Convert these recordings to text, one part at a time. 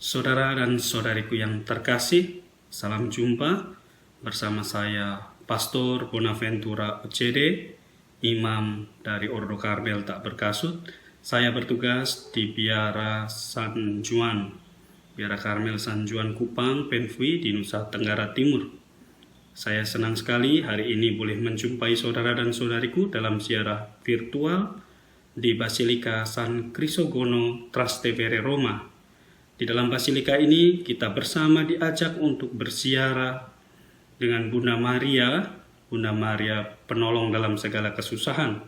Saudara dan saudariku yang terkasih, salam jumpa bersama saya Pastor Bonaventura OCD, Imam dari Ordo Karmel Tak Berkasut. Saya bertugas di Biara San Juan, Biara Karmel San Juan Kupang, Penfui di Nusa Tenggara Timur. Saya senang sekali hari ini boleh menjumpai saudara dan saudariku dalam ziarah virtual di Basilika San Crisogono, Trastevere, Roma. Di dalam basilika ini kita bersama diajak untuk berziarah dengan Bunda Maria penolong dalam segala kesusahan.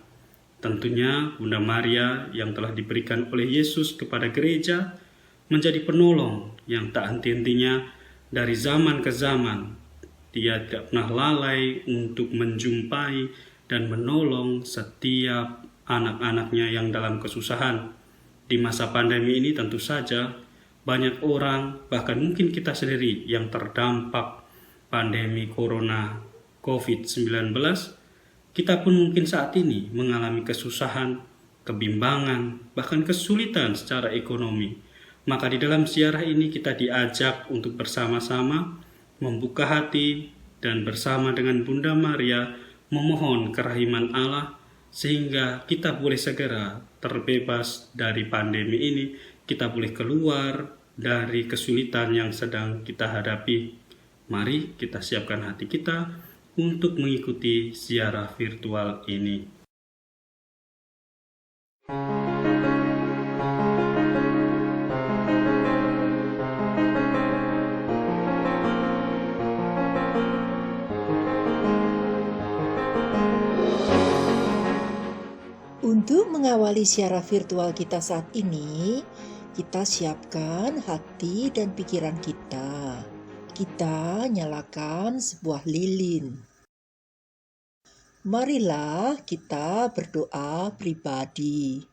Tentunya Bunda Maria yang telah diberikan oleh Yesus kepada gereja menjadi penolong yang tak henti-hentinya dari zaman ke zaman. Dia tidak pernah lalai untuk menjumpai dan menolong setiap anak-anaknya yang dalam kesusahan. Di masa pandemi ini tentu saja banyak orang, bahkan mungkin kita sendiri yang terdampak pandemi corona COVID-19, kita pun mungkin saat ini mengalami kesusahan, kebimbangan, bahkan kesulitan secara ekonomi. Maka di dalam ziarah ini kita diajak untuk bersama-sama membuka hati dan bersama dengan Bunda Maria memohon kerahiman Allah sehingga kita boleh segera terbebas dari pandemi ini, kita boleh keluar dari kesulitan yang sedang kita hadapi. Mari kita siapkan hati kita untuk mengikuti ziarah virtual ini. Untuk mengawali ziarah virtual kita saat ini, kita siapkan hati dan pikiran kita. Kita nyalakan sebuah lilin. Marilah kita berdoa pribadi.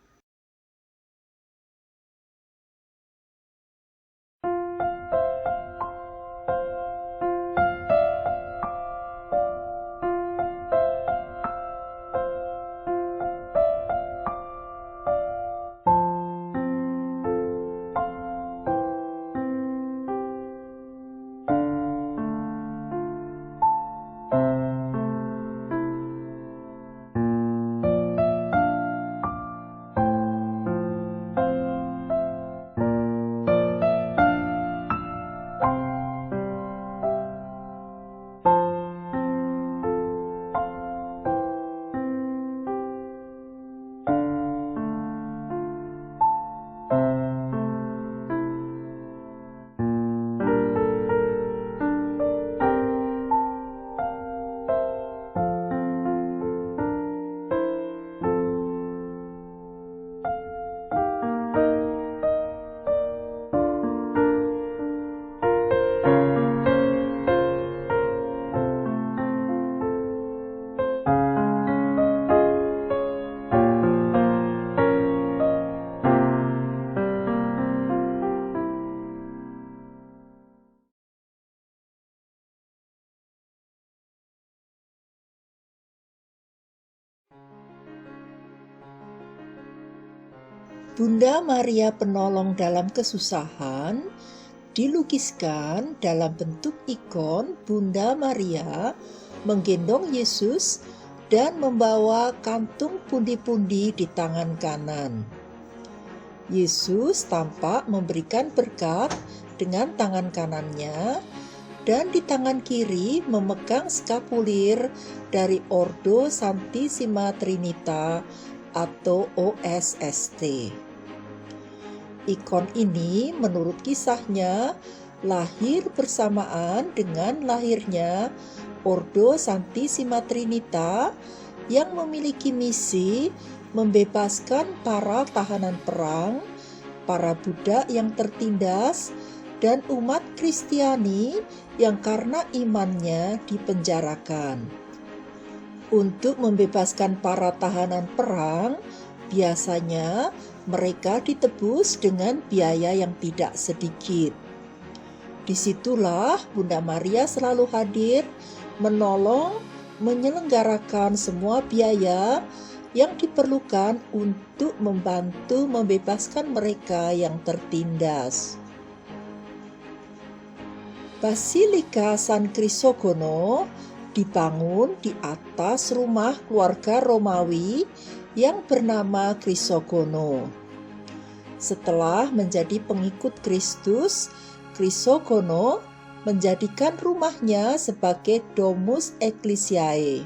Bunda Maria penolong dalam kesusahan dilukiskan dalam bentuk ikon Bunda Maria menggendong Yesus dan membawa kantung pundi-pundi di tangan kanan. Yesus tampak memberikan berkat dengan tangan kanannya dan di tangan kiri memegang skapulir dari Ordo Santissima Trinita atau OSST. Ikon ini menurut kisahnya lahir bersamaan dengan lahirnya Ordo Santissima Trinita yang memiliki misi membebaskan para tahanan perang, para budak yang tertindas, dan umat Kristiani yang karena imannya dipenjarakan. Untuk membebaskan para tahanan perang, biasanya mereka ditebus dengan biaya yang tidak sedikit. Disitulah Bunda Maria selalu hadir, menolong, menyelenggarakan semua biaya yang diperlukan untuk membantu membebaskan mereka yang tertindas. Basilika San Crisogono dibangun di atas rumah keluarga Romawi yang bernama Crisogono. Setelah menjadi pengikut Kristus, Crisogono menjadikan rumahnya sebagai Domus Ecclesiae,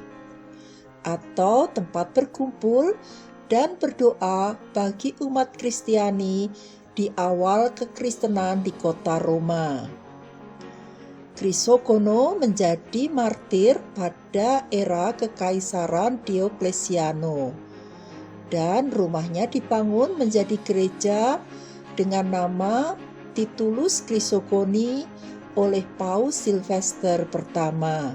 atau tempat berkumpul dan berdoa bagi umat Kristiani di awal kekristenan di kota Roma. Crisogono menjadi martir pada era Kekaisaran Dioklesiano, dan rumahnya dibangun menjadi gereja dengan nama Titulus Chrysogoni oleh Paus Sylvester pertama.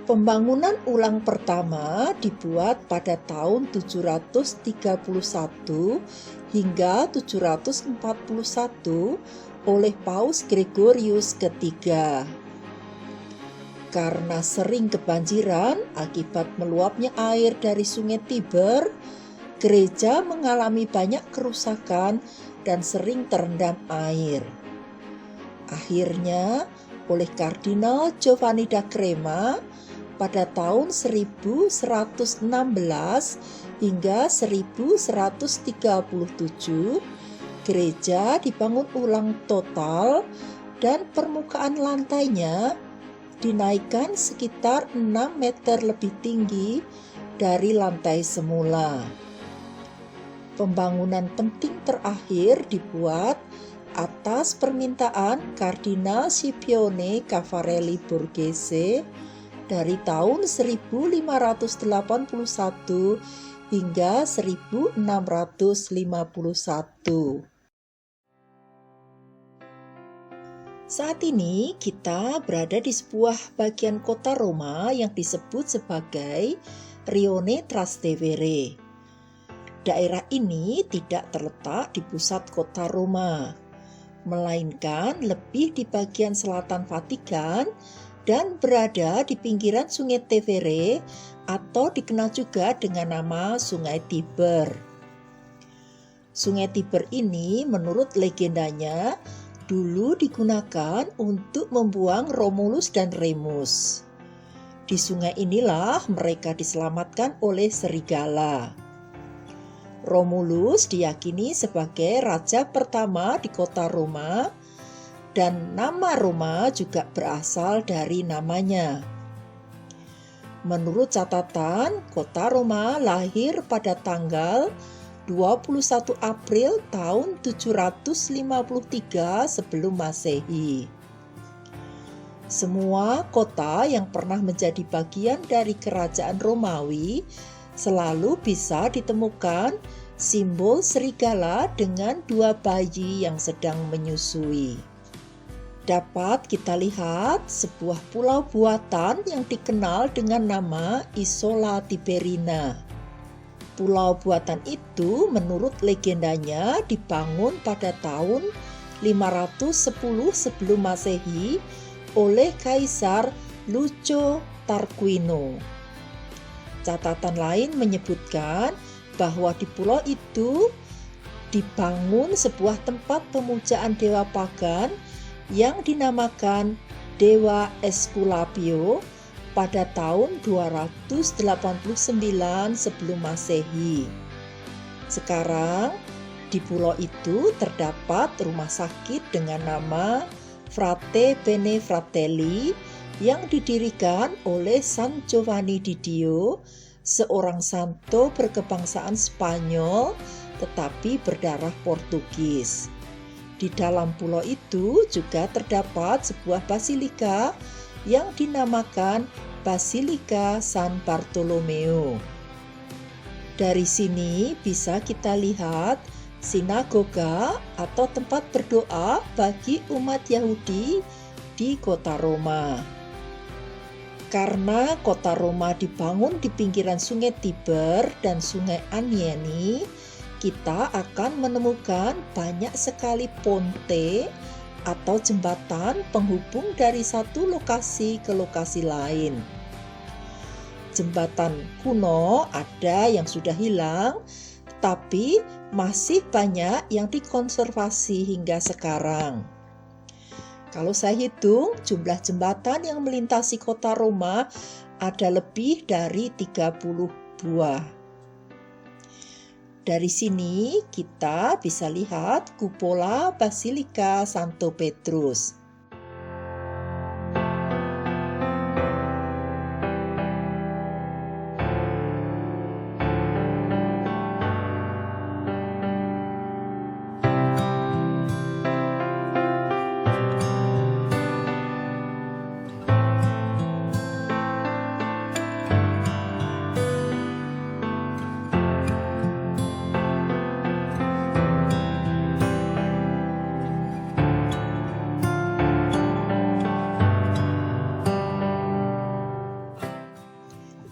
Pembangunan ulang pertama dibuat pada tahun 731 hingga 741 oleh Paus Gregorius ketiga. Karena sering kebanjiran akibat meluapnya air dari Sungai Tiber, gereja mengalami banyak kerusakan dan sering terendam air. Akhirnya, oleh Kardinal Giovanni da Crema, pada tahun 1116 hingga 1137, gereja dibangun ulang total dan permukaan lantainya dinaikkan sekitar 6 meter lebih tinggi dari lantai semula. Pembangunan penting terakhir dibuat atas permintaan Kardinal Scipione Caffarelli Borghese dari tahun 1581 hingga 1651. Saat ini kita berada di sebuah bagian kota Roma yang disebut sebagai Rione Trastevere. Daerah ini tidak terletak di pusat kota Roma, melainkan lebih di bagian selatan Vatikan dan berada di pinggiran Sungai Tevere atau dikenal juga dengan nama Sungai Tiber. Sungai Tiber ini menurut legendanya dulu digunakan untuk membuang Romulus dan Remus. Di sungai inilah mereka diselamatkan oleh serigala. Romulus diyakini sebagai raja pertama di kota Roma, dan nama Roma juga berasal dari namanya. Menurut catatan, kota Roma lahir pada tanggal 21 April tahun 753 sebelum Masehi. Semua kota yang pernah menjadi bagian dari kerajaan Romawi selalu bisa ditemukan simbol serigala dengan 2 bayi yang sedang menyusui. Dapat kita lihat sebuah pulau buatan yang dikenal dengan nama Isola Tiberina. Pulau buatan itu menurut legendanya dibangun pada tahun 510 sebelum Masehi oleh Kaisar Lucio Tarquino. Catatan lain menyebutkan bahwa di pulau itu dibangun sebuah tempat pemujaan dewa pagan yang dinamakan Dewa Esculapio pada tahun 289 sebelum Masehi. Sekarang di pulau itu terdapat rumah sakit dengan nama Frate Bene Fratelli yang didirikan oleh San Giovanni di Dio, seorang santo berkebangsaan Spanyol tetapi berdarah Portugis. Di dalam pulau itu juga terdapat sebuah basilika yang dinamakan Basilika San Bartolomeo. Dari sini bisa kita lihat sinagoga atau tempat berdoa bagi umat Yahudi di kota Roma. Karena kota Roma dibangun di pinggiran Sungai Tiber dan Sungai Anieni, kita akan menemukan banyak sekali ponte atau jembatan penghubung dari satu lokasi ke lokasi lain. Jembatan kuno ada yang sudah hilang, tapi masih banyak yang dikonservasi hingga sekarang. Kalau saya hitung, jumlah jembatan yang melintasi kota Roma ada lebih dari 30 buah. Dari sini kita bisa lihat kupola Basilika Santo Petrus.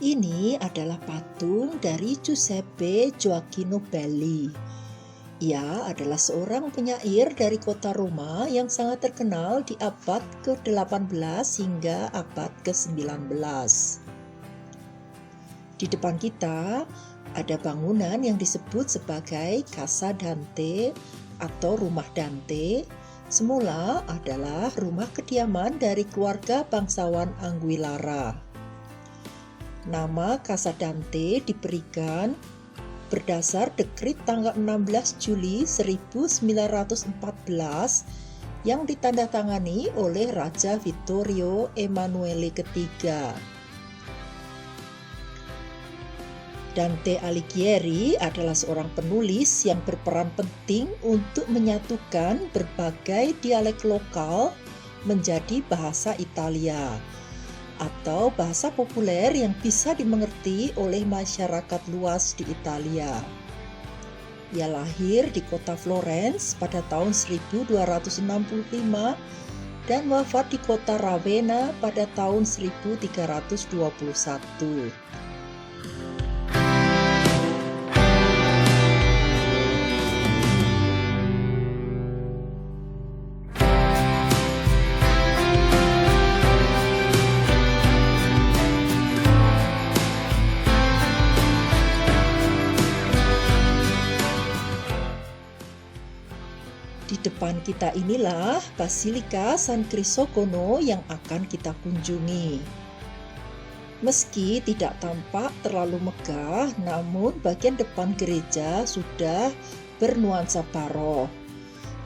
Ini adalah patung dari Giuseppe Gioacchino Belli. Ia adalah seorang penyair dari kota Roma yang sangat terkenal di abad ke-18 hingga abad ke-19. Di depan kita ada bangunan yang disebut sebagai Casa Dante atau rumah Dante. Semula adalah rumah kediaman dari keluarga bangsawan Anguillara. Nama Casa Dante diberikan berdasar dekrit tanggal 16 Juli 1914 yang ditandatangani oleh Raja Vittorio Emanuele III. Dante Alighieri adalah seorang penulis yang berperan penting untuk menyatukan berbagai dialek lokal menjadi bahasa Italia atau bahasa populer yang bisa dimengerti oleh masyarakat luas di Italia. Ia lahir di kota Florence pada tahun 1265 dan wafat di kota Ravenna pada tahun 1321. Di depan kita inilah Basilika San Crisogono yang akan kita kunjungi. Meski tidak tampak terlalu megah, namun bagian depan gereja sudah bernuansa barok.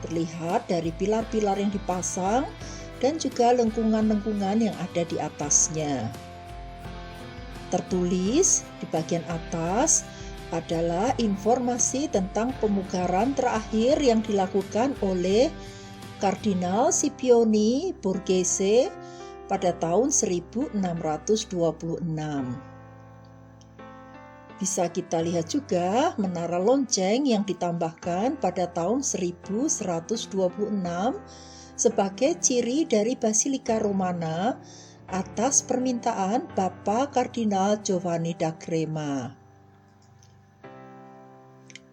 Terlihat dari pilar-pilar yang dipasang dan juga lengkungan-lengkungan yang ada di atasnya. Tertulis di bagian atas adalah informasi tentang pemugaran terakhir yang dilakukan oleh Kardinal Scipione Borghese pada tahun 1626. Bisa kita lihat juga menara lonceng yang ditambahkan pada tahun 1126 sebagai ciri dari Basilika Romana atas permintaan Bapak Kardinal Giovanni da Crema.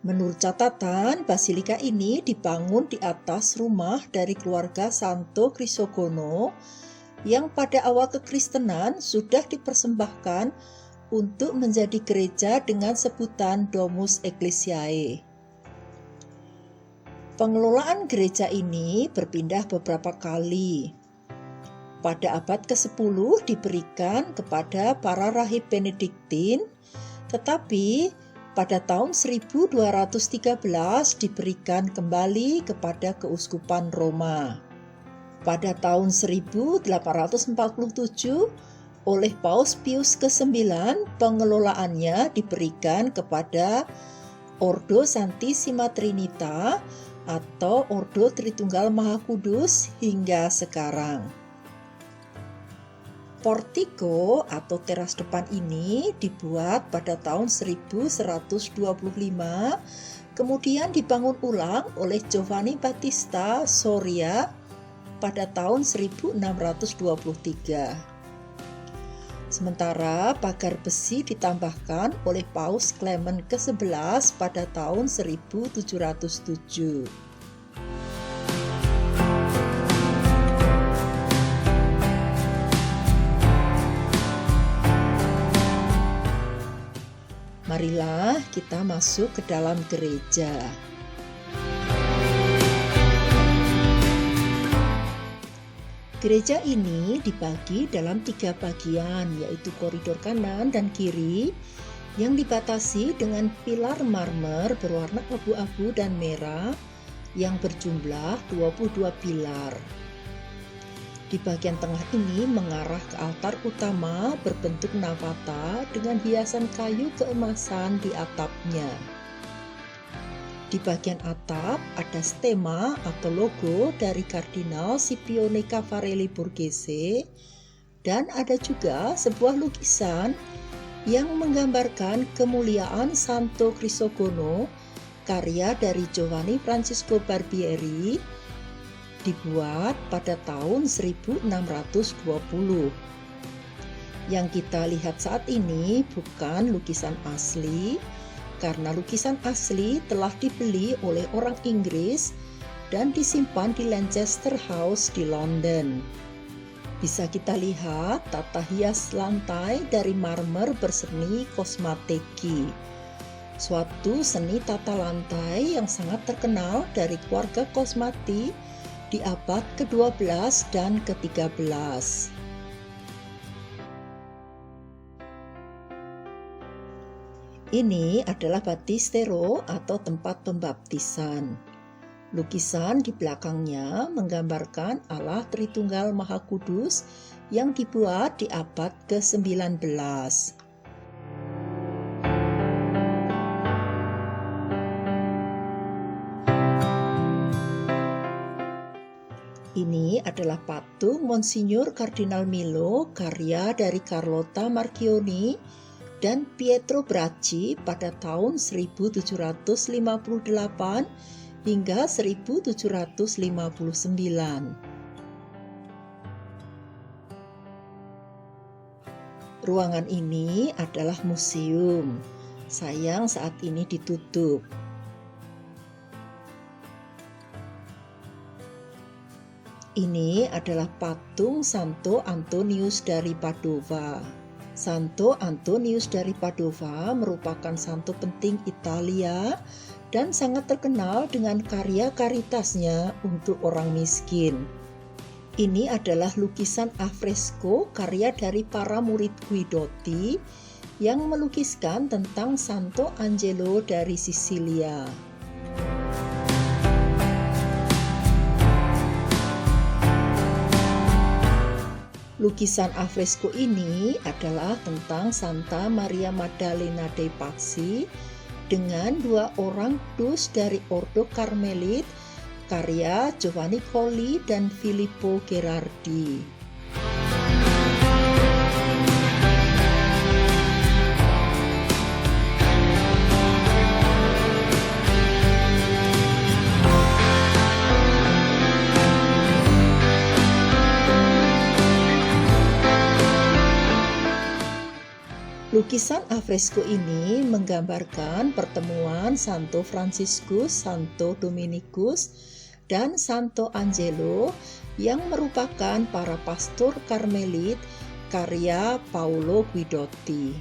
Menurut catatan, basilika ini dibangun di atas rumah dari keluarga Santo Crisogono yang pada awal kekristenan sudah dipersembahkan untuk menjadi gereja dengan sebutan Domus Ecclesiae. Pengelolaan gereja ini berpindah beberapa kali. Pada abad ke-10 diberikan kepada para rahib Benediktin, tetapi pada tahun 1213 diberikan kembali kepada Keuskupan Roma. Pada tahun 1847 oleh Paus Pius ke-9 pengelolaannya diberikan kepada Ordo Santissima Trinita atau Ordo Tritunggal Maha Kudus hingga sekarang. Portiko atau teras depan ini dibuat pada tahun 1125, kemudian dibangun ulang oleh Giovanni Battista Soria pada tahun 1623. Sementara pagar besi ditambahkan oleh Paus Clement ke-11 pada tahun 1707. Marilah kita masuk ke dalam gereja. Gereja ini dibagi dalam 3 bagian, yaitu koridor kanan dan kiri yang dibatasi dengan pilar marmer berwarna abu-abu dan merah yang berjumlah 22 pilar. Di bagian tengah ini mengarah ke altar utama berbentuk navata dengan hiasan kayu keemasan di atapnya. Di bagian atap ada stema atau logo dari Kardinal Scipione Caffarelli Borghese dan ada juga sebuah lukisan yang menggambarkan kemuliaan Santo Crisogono karya dari Giovanni Francesco Barbieri dibuat pada tahun 1620. Yang kita lihat saat ini bukan lukisan asli, karena lukisan asli telah dibeli oleh orang Inggris dan disimpan di Lancaster House di London. Bisa kita lihat tata hias lantai dari marmer berseni kosmateki, suatu seni tata lantai yang sangat terkenal dari keluarga Kosmati di abad ke-12 dan ke-13. Ini adalah baptistero atau tempat pembaptisan. Lukisan di belakangnya menggambarkan Allah Tritunggal Maha Kudus yang dibuat di abad ke-19. Ini adalah patung Monsignor Kardinal Milo karya dari Carlotta Marchioni dan Pietro Bracci pada tahun 1758 hingga 1759. Ruangan ini adalah museum. Sayang saat ini ditutup. Ini adalah patung Santo Antonius dari Padova. Santo Antonius dari Padova merupakan santo penting Italia dan sangat terkenal dengan karya karitasnya untuk orang miskin. Ini adalah lukisan afresko karya dari para murid Guidotti yang melukiskan tentang Santo Angelo dari Sisilia. Lukisan afresko ini adalah tentang Santa Maria Maddalena dei Pazzi dengan 2 orang kudus dari Ordo Karmelit karya Giovanni Colli dan Filippo Gherardi. Lukisan afresko ini menggambarkan pertemuan Santo Franciscus, Santo Dominicus, dan Santo Angelo yang merupakan para pastor Karmelit karya Paolo Guidotti.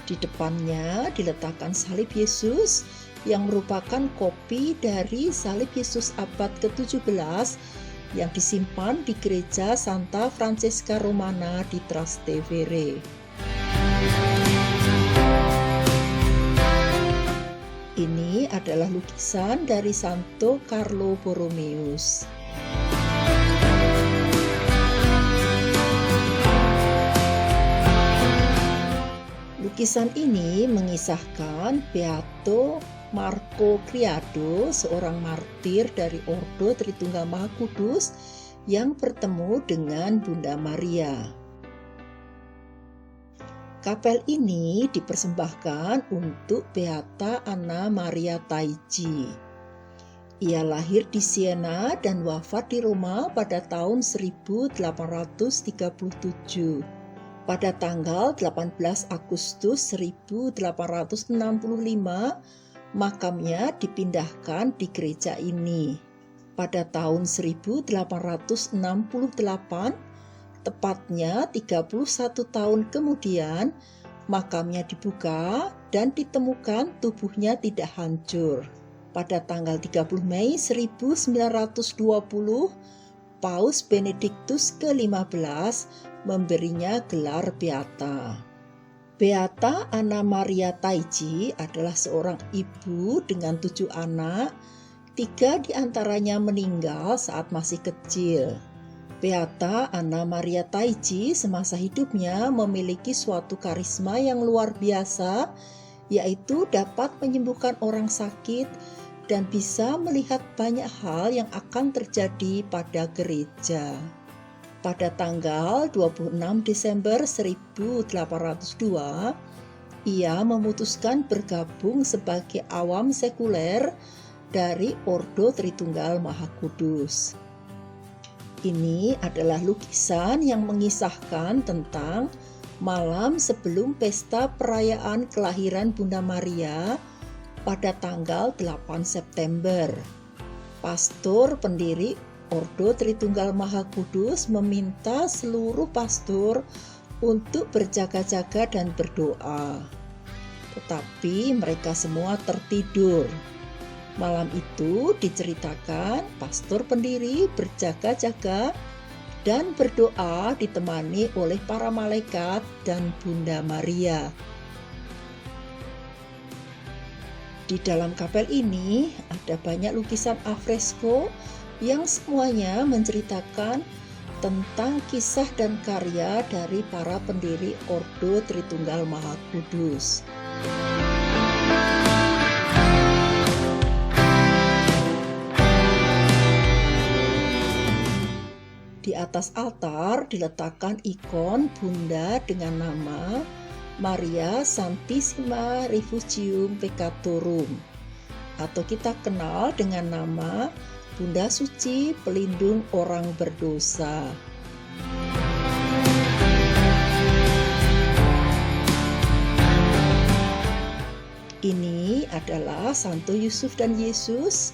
Di depannya diletakkan salib Yesus yang merupakan kopi dari salib Yesus abad ke-17 yang disimpan di gereja Santa Francesca Romana di Trastevere. Ini adalah lukisan dari Santo Carlo Borromeus. Lukisan ini mengisahkan Beato Marco Criado, seorang martir dari Ordo Tritunggal Maha Kudus yang bertemu dengan Bunda Maria. Kapel ini dipersembahkan untuk Beata Anna Maria Taigi. Ia lahir di Siena dan wafat di Roma pada tahun 1837. Pada tanggal 18 Agustus 1865, makamnya dipindahkan di gereja ini. Pada tahun 1868, tepatnya 31 tahun kemudian, makamnya dibuka dan ditemukan tubuhnya tidak hancur. Pada tanggal 30 Mei 1920, Paus Benediktus ke-15 memberinya gelar Beata. Beata Anna Maria Taiji adalah seorang ibu dengan 7 anak, 3 diantaranya meninggal saat masih kecil. Beata Anna Maria Taiji semasa hidupnya memiliki suatu karisma yang luar biasa, yaitu dapat menyembuhkan orang sakit dan bisa melihat banyak hal yang akan terjadi pada gereja. Pada tanggal 26 Desember 1802, ia memutuskan bergabung sebagai awam sekuler dari Ordo Tritunggal Maha Kudus. Ini adalah lukisan yang mengisahkan tentang malam sebelum pesta perayaan kelahiran Bunda Maria pada tanggal 8 September. Pastor pendiri Ordo Tritunggal Maha Kudus meminta seluruh pastor untuk berjaga-jaga dan berdoa. Tetapi mereka semua tertidur. Malam itu diceritakan pastor pendiri berjaga-jaga dan berdoa ditemani oleh para malaikat dan Bunda Maria. Di dalam kapel ini ada banyak lukisan alfresco yang semuanya menceritakan tentang kisah dan karya dari para pendiri Ordo Tritunggal Maha Kudus. Di atas altar diletakkan ikon Bunda dengan nama Maria Santissima Refugium Peccatorum, atau kita kenal dengan nama Bunda Suci Pelindung Orang Berdosa. Ini adalah Santo Yusuf dan Yesus.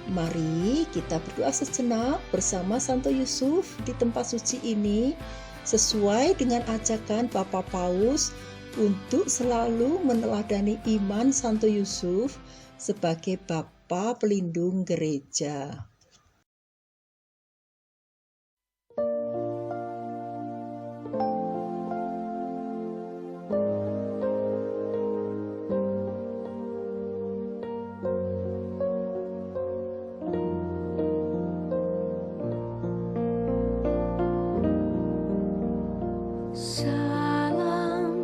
Mari kita berdoa sejenak bersama Santo Yusuf di tempat suci ini, sesuai dengan ajakan Bapak Paus untuk selalu meneladani iman Santo Yusuf sebagai Bapa pelindung gereja. Salam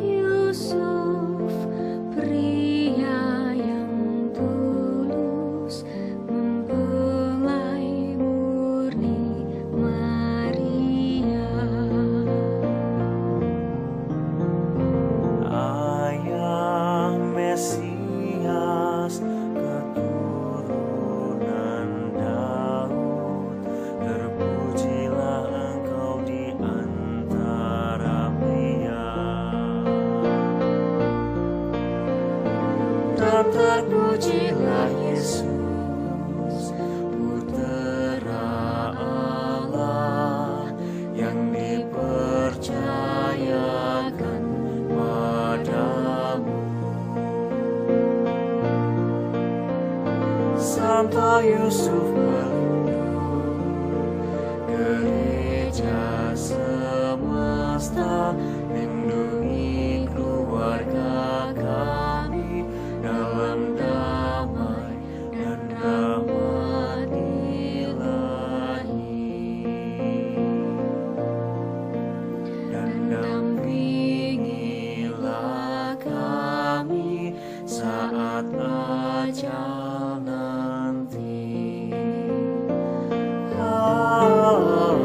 Yusuf, pria yang tulus, mempelai murni Maria. Ayah Mesias, keturunan Daud, terpujilah engkau di antara pria, dan terpujilah Yesus, Putera Allah, yang dipercayakan padamu. Santo Yusuf pelindung gereja semesta, lindungi keluarga kami dalam damai dan rahmat ilahi, dan dampingilah kami saat ajal nanti. Amin.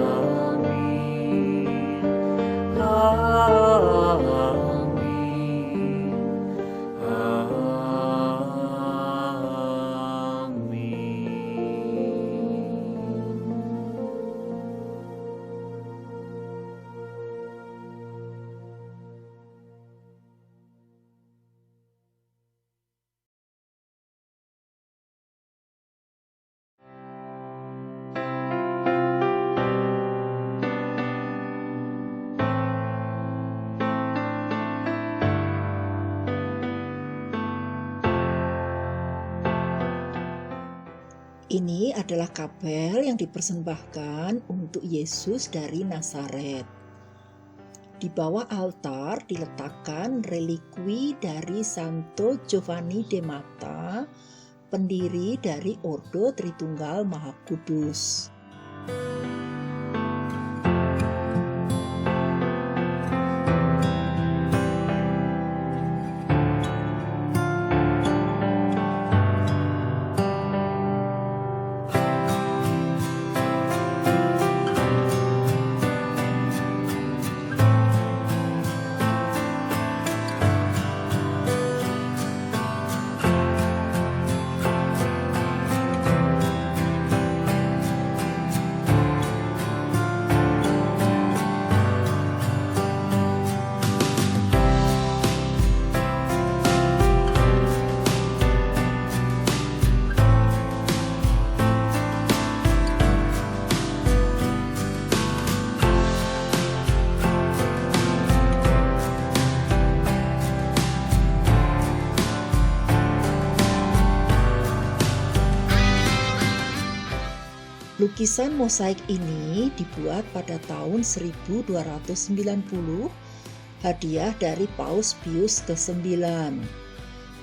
Amin. Ini adalah kapel yang dipersembahkan untuk Yesus dari Nazaret. Di bawah altar diletakkan relikwi dari Santo Giovanni de Mata, pendiri dari Ordo Tritunggal Maha Kudus. Lukisan mosaik ini dibuat pada tahun 1290, hadiah dari Paus Pius ke-9,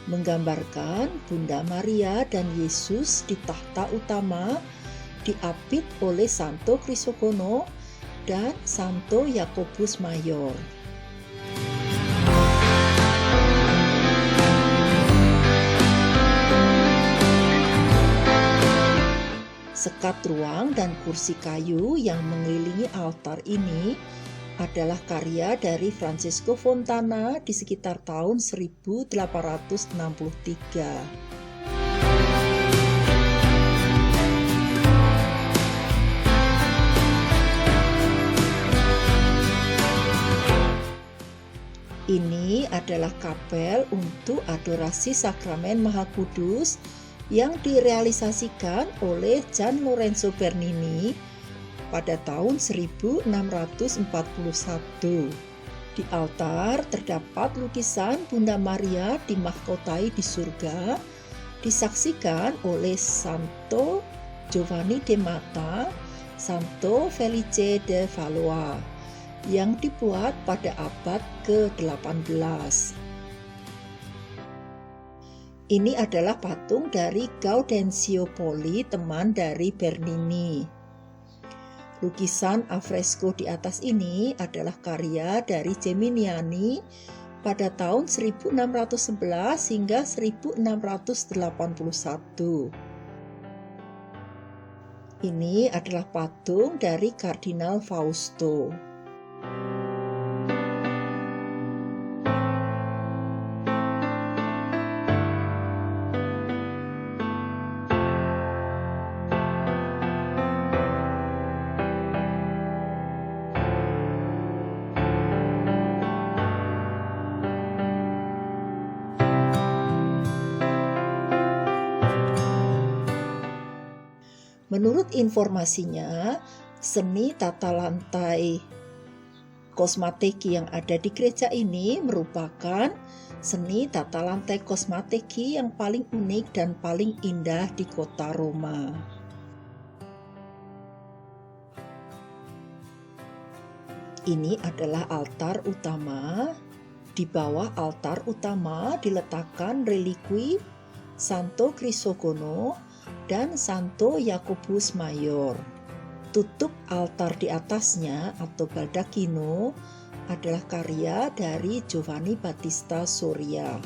menggambarkan Bunda Maria dan Yesus di tahta utama diapit oleh Santo Crisogono dan Santo Yakobus Mayor. Sekat ruang dan kursi kayu yang mengelilingi altar ini adalah karya dari Francesco Fontana di sekitar tahun 1863. Ini adalah kapel untuk adorasi sakramen Maha Kudus yang direalisasikan oleh Gian Lorenzo Bernini pada tahun 1641. Di altar terdapat lukisan Bunda Maria dimahkotai di surga, disaksikan oleh Santo Giovanni de Mata, Santo Felice de Valois, yang dibuat pada abad ke-18. Ini adalah patung dari Gaudenzio Poli, teman dari Bernini. Lukisan alfresco di atas ini adalah karya dari Geminiani pada tahun 1611 hingga 1681. Ini adalah patung dari Kardinal Fausto. Menurut informasinya, seni tata lantai kosmateki yang ada di gereja ini merupakan seni tata lantai kosmateki yang paling unik dan paling indah di kota Roma. Ini adalah altar utama. Di bawah altar utama diletakkan relikwi Santo Crisogono dan Santo Yakobus Mayor. Tutup altar di atasnya atau baldacchino adalah karya dari Giovanni Battista Soria.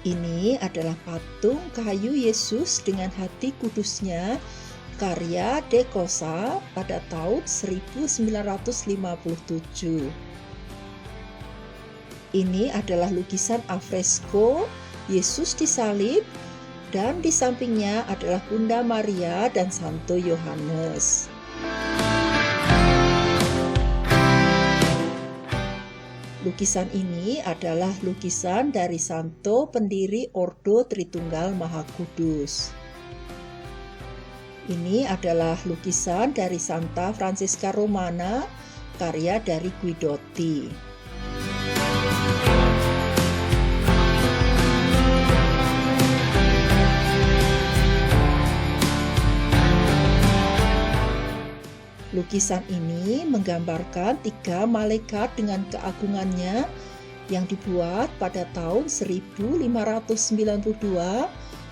Ini adalah patung kayu Yesus dengan hati kudusnya karya De Cosa pada tahun 1957. Ini adalah lukisan alfresco Yesus disalib Dan di sampingnya adalah Bunda Maria dan Santo Yohanes. Lukisan ini adalah lukisan dari Santo pendiri Ordo Tritunggal Maha Kudus. Ini adalah lukisan dari Santa Francesca Romana, karya dari Guidotti. Lukisan ini menggambarkan 3 malaikat dengan keagungannya yang dibuat pada tahun 1592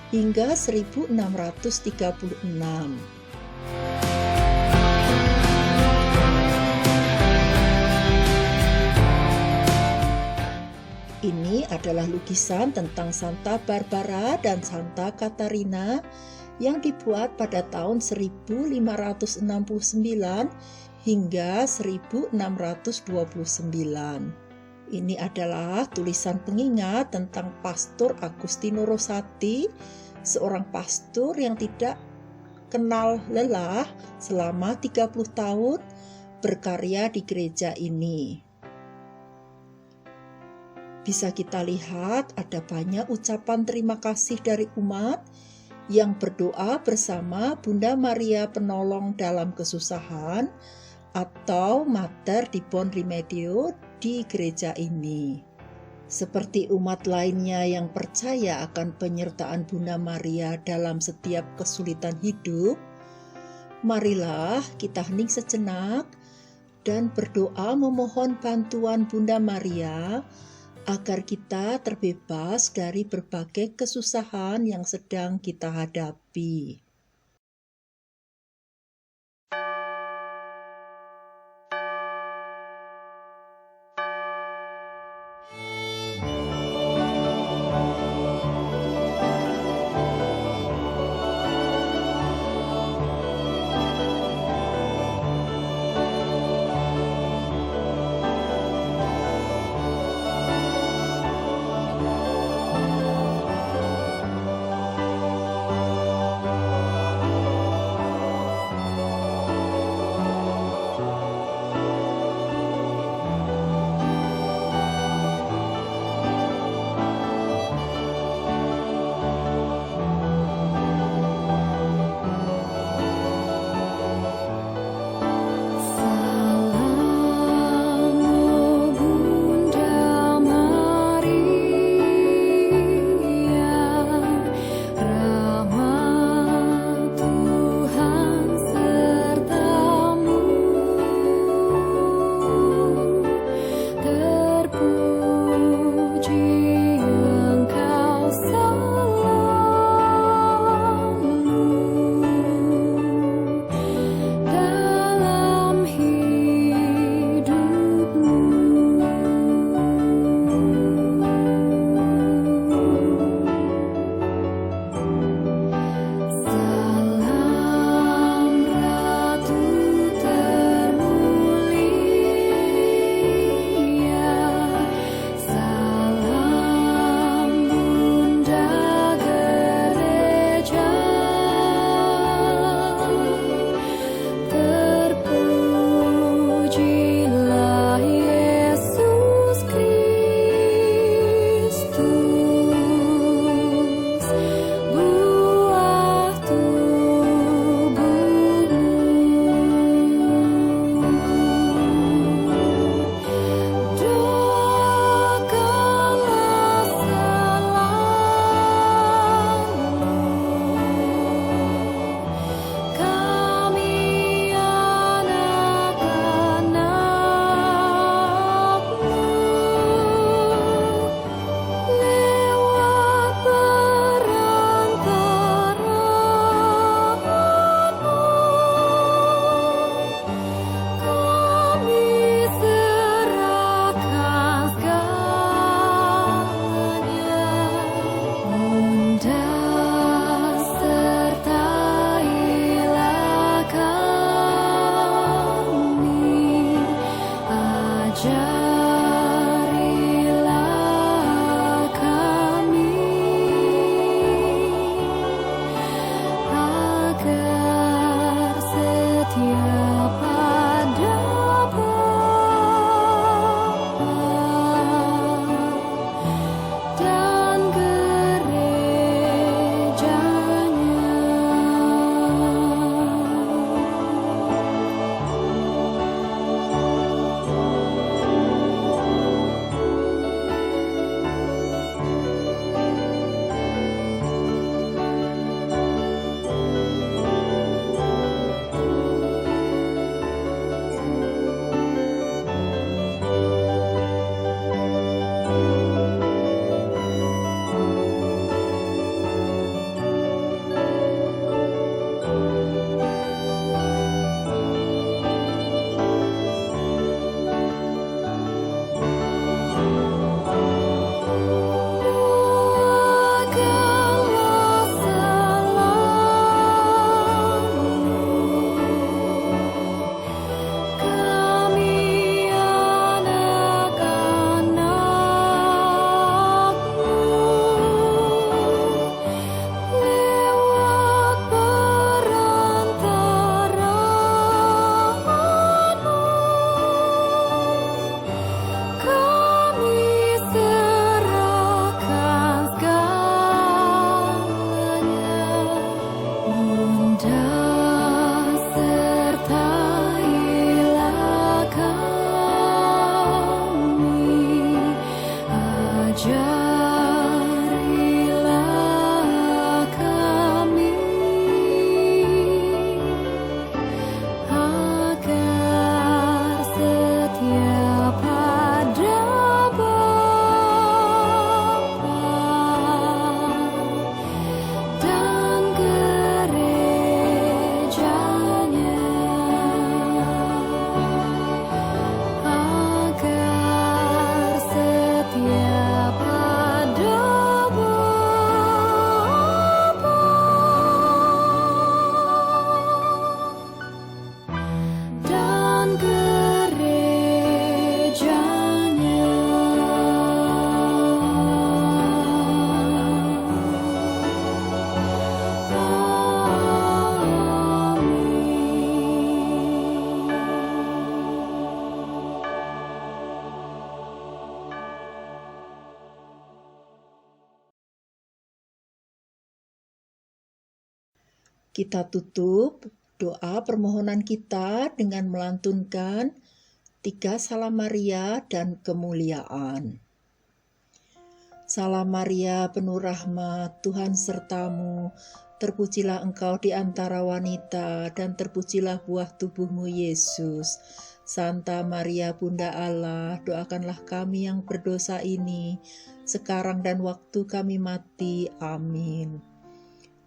hingga 1636. Ini adalah lukisan tentang Santa Barbara dan Santa Katarina yang dibuat pada tahun 1569 hingga 1629. Ini adalah tulisan pengingat tentang Pastor Agustino Rosati, seorang pastor yang tidak kenal lelah selama 30 tahun berkarya di gereja ini. Bisa kita lihat ada banyak ucapan terima kasih dari umat yang berdoa bersama Bunda Maria Penolong dalam kesusahan atau Mater di Bon Rimedio di gereja ini. Seperti umat lainnya yang percaya akan penyertaan Bunda Maria dalam setiap kesulitan hidup, marilah kita hening sejenak dan berdoa memohon bantuan Bunda Maria agar kita terbebas dari berbagai kesusahan yang sedang kita hadapi. Kita tutup doa permohonan kita dengan melantunkan 3 Salam Maria dan kemuliaan. Salam Maria, penuh rahmat, Tuhan sertamu. Terpujilah engkau di antara wanita, dan terpujilah buah tubuhmu, Yesus. Santa Maria, Bunda Allah, doakanlah kami yang berdosa ini, sekarang dan waktu kami mati. Amin.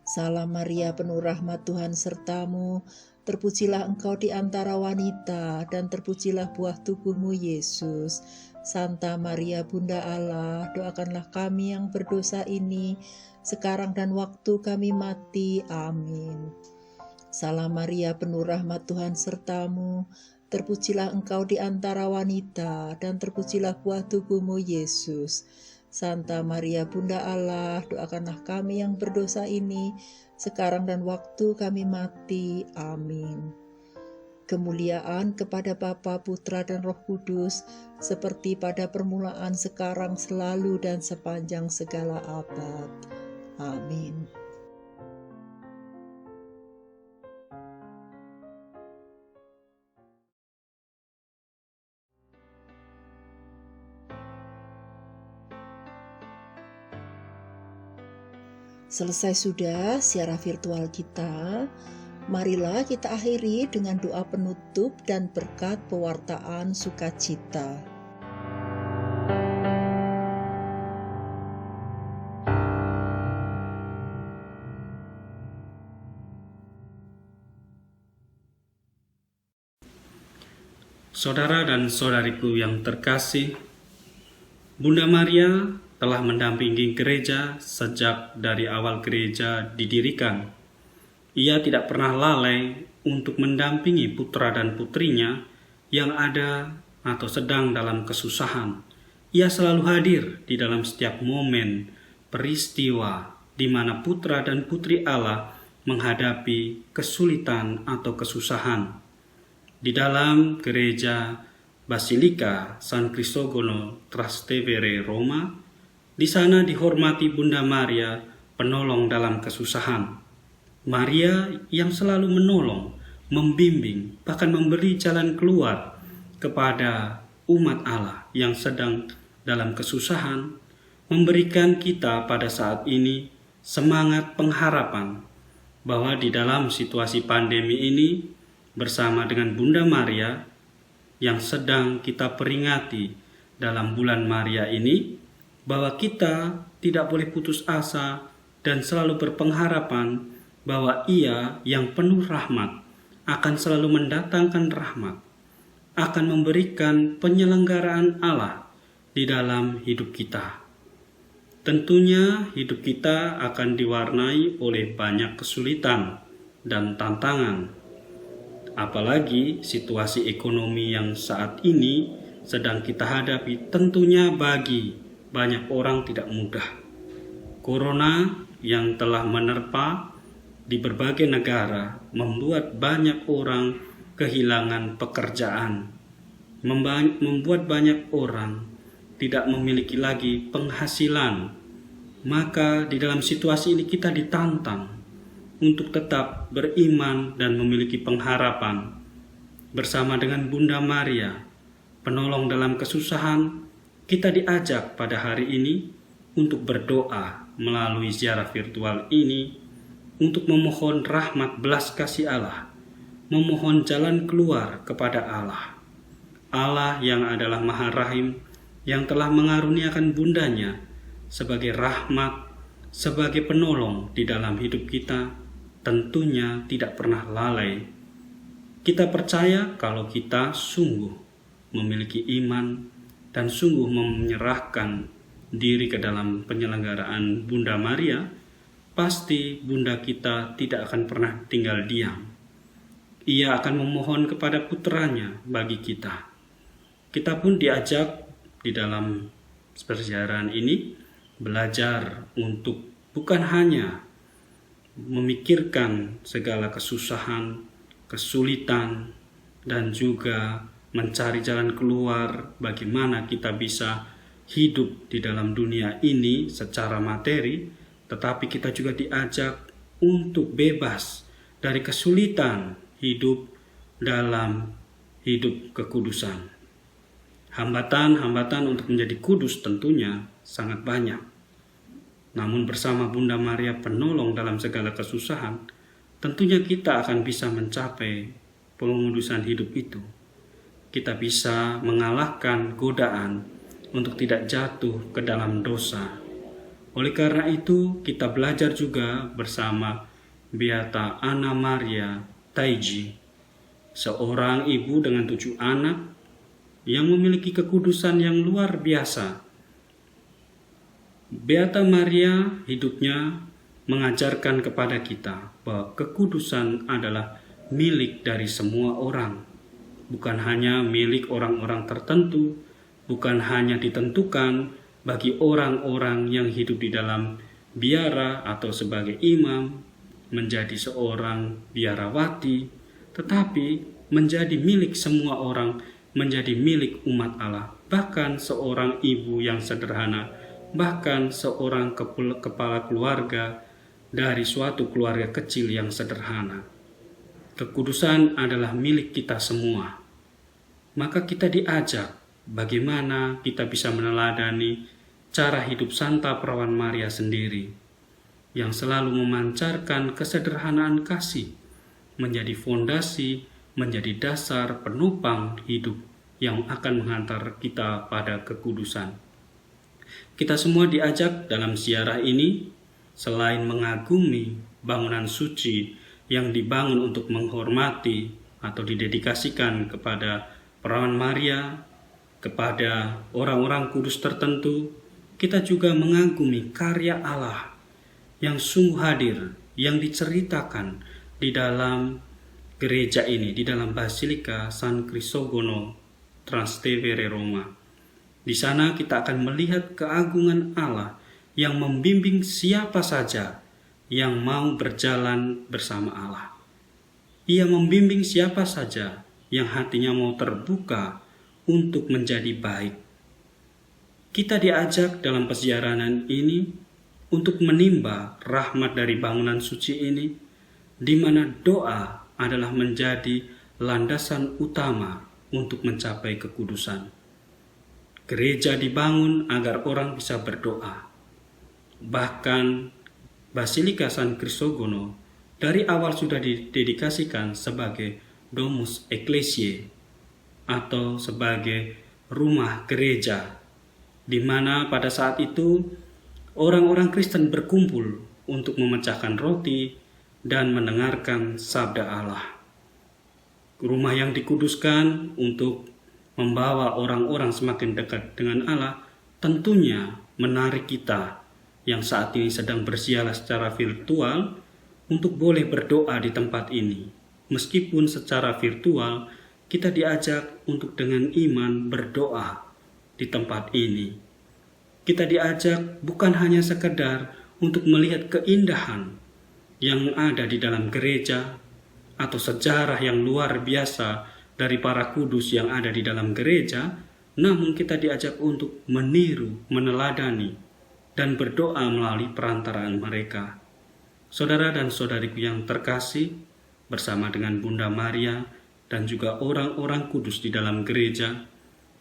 Salam Maria, penuh rahmat, Tuhan sertamu. Terpujilah engkau di antara wanita, dan terpujilah buah tubuhmu, Yesus. Santa Maria, Bunda Allah, doakanlah kami yang berdosa ini, sekarang dan waktu kami mati. Amin. Salam Maria, penuh rahmat, Tuhan sertamu. Terpujilah engkau di antara wanita, dan terpujilah buah tubuhmu, Yesus. Santa Maria, Bunda Allah, doakanlah kami yang berdosa ini, sekarang dan waktu kami mati. Amin. Kemuliaan kepada Bapa, Putra, dan Roh Kudus, seperti pada permulaan, sekarang, selalu, dan sepanjang segala abad. Amin. Selesai sudah siaran virtual kita. Marilah kita akhiri dengan doa penutup dan berkat pewartaan sukacita. Saudara dan saudariku yang terkasih, Bunda Maria telah mendampingi gereja sejak dari awal gereja didirikan. Ia tidak pernah lalai untuk mendampingi putra dan putrinya yang ada atau sedang dalam kesusahan. Ia selalu hadir di dalam setiap momen peristiwa di mana putra dan putri Allah menghadapi kesulitan atau kesusahan. Di dalam gereja Basilika San Crisogono Trastevere Roma, di sana dihormati Bunda Maria, penolong dalam kesusahan. Maria yang selalu menolong, membimbing, bahkan memberi jalan keluar kepada umat Allah yang sedang dalam kesusahan, memberikan kita pada saat ini semangat pengharapan bahwa di dalam situasi pandemi ini, bersama dengan Bunda Maria yang sedang kita peringati dalam bulan Maria ini, bahwa kita tidak boleh putus asa dan selalu berpengharapan bahwa Ia yang penuh rahmat akan selalu mendatangkan rahmat, akan memberikan penyelenggaraan Allah di dalam hidup kita. Tentunya hidup kita akan diwarnai oleh banyak kesulitan dan tantangan, apalagi situasi ekonomi yang saat ini sedang kita hadapi tentunya bagi banyak orang tidak mudah. Corona yang telah menerpa di berbagai negara membuat banyak orang kehilangan pekerjaan, membuat banyak orang tidak memiliki lagi penghasilan. Maka di dalam situasi ini kita ditantang untuk tetap beriman dan memiliki pengharapan. Bersama dengan Bunda Maria, penolong dalam kesusahan, kita diajak pada hari ini untuk berdoa melalui ziarah virtual ini, untuk memohon rahmat belas kasih Allah, memohon jalan keluar kepada Allah. Allah yang adalah Maha Rahim, yang telah mengaruniakan bundanya sebagai rahmat, sebagai penolong di dalam hidup kita, tentunya tidak pernah lalai. Kita percaya kalau kita sungguh memiliki iman dan sungguh menyerahkan diri ke dalam penyelenggaraan Bunda Maria, pasti Bunda kita tidak akan pernah tinggal diam. Ia akan memohon kepada putranya bagi kita. Kita pun diajak di dalam persiaran ini belajar untuk bukan hanya memikirkan segala kesusahan, kesulitan, dan juga mencari jalan keluar bagaimana kita bisa hidup di dalam dunia ini secara materi, tetapi kita juga diajak untuk bebas dari kesulitan hidup dalam hidup kekudusan. Hambatan-hambatan untuk menjadi kudus tentunya sangat banyak. Namun bersama Bunda Maria penolong dalam segala kesusahan, tentunya kita akan bisa mencapai pengudusan hidup itu. Kita bisa mengalahkan godaan untuk tidak jatuh ke dalam dosa. Oleh karena itu, kita belajar juga bersama Beata Anna Maria Taigi, seorang ibu dengan 7 anak yang memiliki kekudusan yang luar biasa. Beata Maria hidupnya mengajarkan kepada kita bahwa kekudusan adalah milik dari semua orang, bukan hanya milik orang-orang tertentu, bukan hanya ditentukan bagi orang-orang yang hidup di dalam biara atau sebagai imam, menjadi seorang biarawati, tetapi menjadi milik semua orang, menjadi milik umat Allah. Bahkan seorang ibu yang sederhana, bahkan seorang kepala keluarga dari suatu keluarga kecil yang sederhana. Kekudusan adalah milik kita semua. Maka kita diajak bagaimana kita bisa meneladani cara hidup Santa Perawan Maria sendiri, yang selalu memancarkan kesederhanaan kasih, menjadi fondasi, menjadi dasar penopang hidup yang akan menghantar kita pada kekudusan. Kita semua diajak dalam ziarah ini, selain mengagumi bangunan suci yang dibangun untuk menghormati atau didedikasikan kepada Perawan Maria, kepada orang-orang kudus tertentu, kita juga mengagumi karya Allah yang sungguh hadir, yang diceritakan di dalam gereja ini, di dalam Basilika San Crisogono Trastevere Roma. Di sana kita akan melihat keagungan Allah yang membimbing siapa saja yang mau berjalan bersama Allah. Ia membimbing siapa saja yang hatinya mau terbuka untuk menjadi baik. Kita diajak dalam peziarahan ini untuk menimba rahmat dari bangunan suci ini, di mana doa adalah menjadi landasan utama untuk mencapai kekudusan. Gereja dibangun agar orang bisa berdoa. Bahkan Basilika San Crisogono dari awal sudah didedikasikan sebagai Domus Ecclesiae atau sebagai rumah gereja, di mana pada saat itu orang-orang Kristen berkumpul untuk memecahkan roti dan mendengarkan sabda Allah. Rumah yang dikuduskan untuk membawa orang-orang semakin dekat dengan Allah tentunya menarik kita yang saat ini sedang berziarah secara virtual untuk boleh berdoa di tempat ini. Meskipun secara virtual kita diajak untuk dengan iman berdoa di tempat ini. Kita diajak bukan hanya sekedar untuk melihat keindahan yang ada di dalam gereja atau sejarah yang luar biasa dari para kudus yang ada di dalam gereja, namun kita diajak untuk meniru, meneladani, dan berdoa melalui perantaraan mereka. Saudara dan saudariku yang terkasih, bersama dengan Bunda Maria dan juga orang-orang kudus di dalam gereja,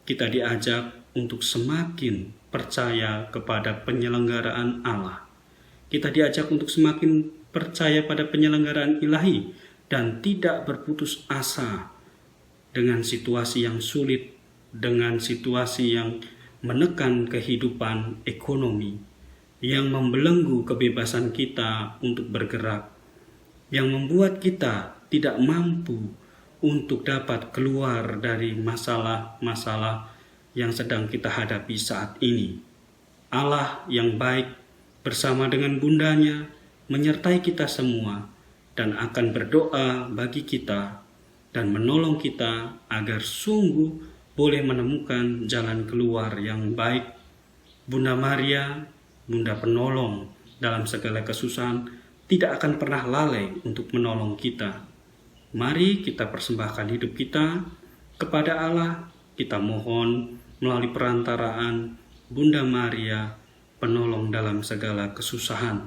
kita diajak untuk semakin percaya kepada penyelenggaraan Allah. Kita diajak untuk semakin percaya pada penyelenggaraan ilahi dan tidak berputus asa dengan situasi yang sulit, dengan situasi yang menekan kehidupan ekonomi, yang membelenggu kebebasan kita untuk bergerak, yang membuat kita tidak mampu untuk dapat keluar dari masalah-masalah yang sedang kita hadapi saat ini. Allah yang baik bersama dengan bundanya menyertai kita semua dan akan berdoa bagi kita dan menolong kita agar sungguh boleh menemukan jalan keluar yang baik. Bunda Maria, Bunda penolong dalam segala kesusahan, tidak akan pernah lalai untuk menolong kita. Mari kita persembahkan hidup kita kepada Allah. Kita mohon melalui perantaraan Bunda Maria, penolong dalam segala kesusahan.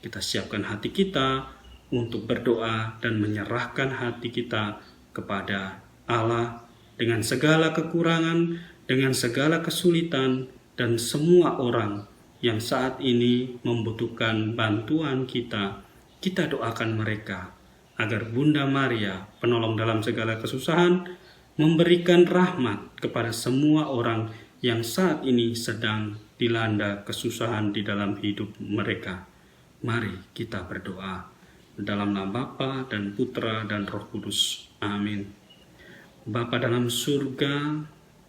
Kita siapkan hati kita untuk berdoa dan menyerahkan hati kita kepada Allah dengan segala kekurangan, dengan segala kesulitan, dan semua orang yang saat ini membutuhkan bantuan kita. Kita doakan mereka agar Bunda Maria, penolong dalam segala kesusahan, memberikan rahmat kepada semua orang yang saat ini sedang dilanda kesusahan di dalam hidup mereka. Mari kita berdoa. Dalam nama Bapa dan Putra dan Roh Kudus. Amin. Bapa dalam surga,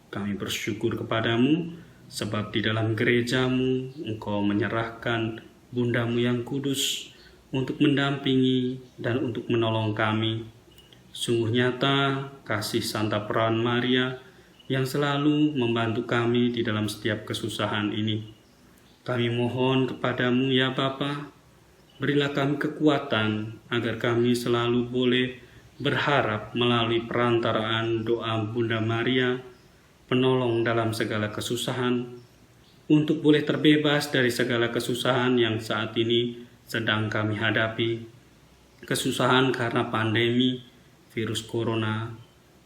kami bersyukur kepadamu, sebab di dalam gerejamu Engkau menyerahkan Bundamu yang kudus untuk mendampingi dan untuk menolong kami. Sungguh nyata kasih Santa Perawan Maria yang selalu membantu kami di dalam setiap kesusahan ini. Kami mohon kepadamu ya Bapa, berilah kami kekuatan agar kami selalu boleh berharap melalui perantaraan doa Bunda Maria, penolong dalam segala kesusahan, untuk boleh terbebas dari segala kesusahan yang saat ini sedang kami hadapi. Kesusahan karena pandemi virus corona,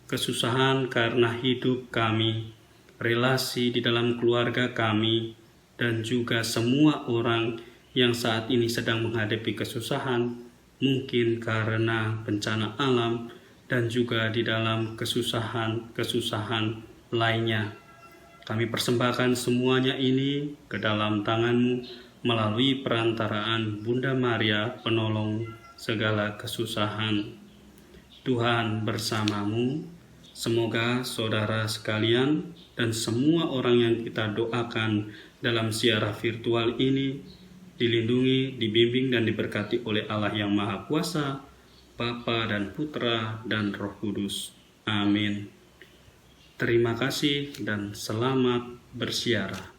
kesusahan karena hidup kami, relasi di dalam keluarga kami, dan juga semua orang yang saat ini sedang menghadapi kesusahan, mungkin karena bencana alam dan juga di dalam kesusahan lainnya. Kami persembahkan semuanya ini ke dalam tangan-Mu melalui perantaraan Bunda Maria, penolong segala kesusahan. Tuhan bersamamu. Semoga saudara sekalian dan semua orang yang kita doakan dalam siaran virtual ini dilindungi, dibimbing dan diberkati oleh Allah yang Maha Kuasa, Bapa dan Putra dan Roh Kudus. Amin. Terima kasih dan selamat bersiara.